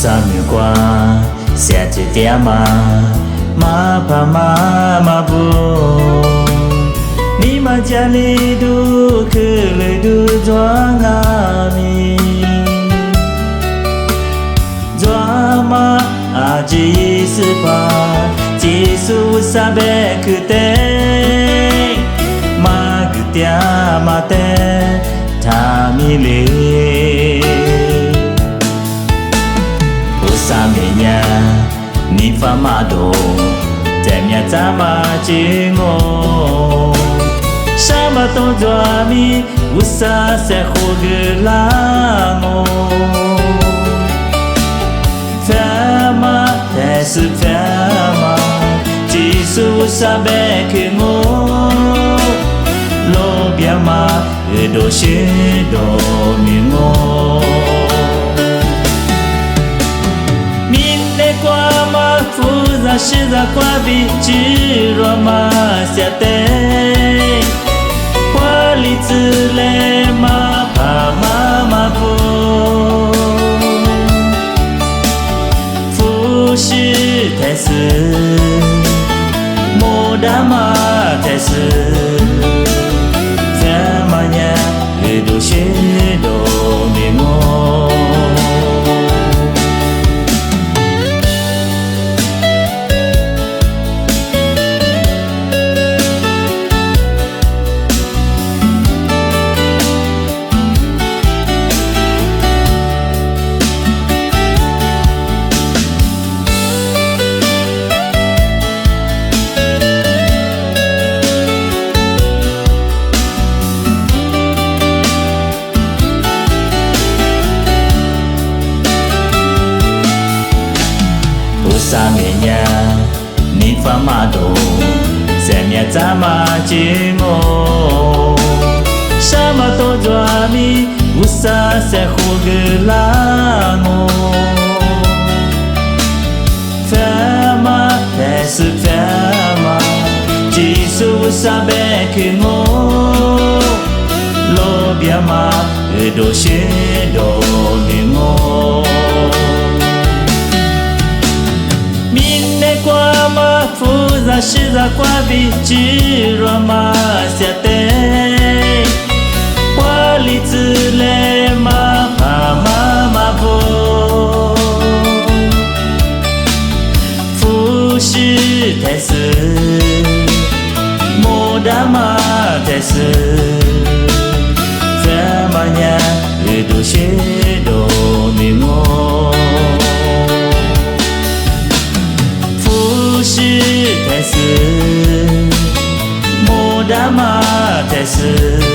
萨米瓜，下着点嘛，马帕马马布，你嘛家里都可来都装阿米，装嘛阿吉斯巴，吉苏萨贝克德，马格点马德塔米勒。Samenya ni famado temnya tama jingo sama to joami usa se khogelango fama tesu fama jisu sabe kengo lo biama edo shedo mingo是在挂比吉罗马下的，花里子嘞马帕马马布，富士泰斯，莫达马泰斯，怎么样也都是都明我。Samenya ni famado semya tama jingo sama to joami usa se khogelango fama tesu fama jisu sabe kengo lo biama edo shedo mingo fuza shiza kwa bichi roma siate wali zile ma pa ma ma bo fu shi tai si mo da ma tai si怎么样也都是都明我是泰斯，莫达马泰斯。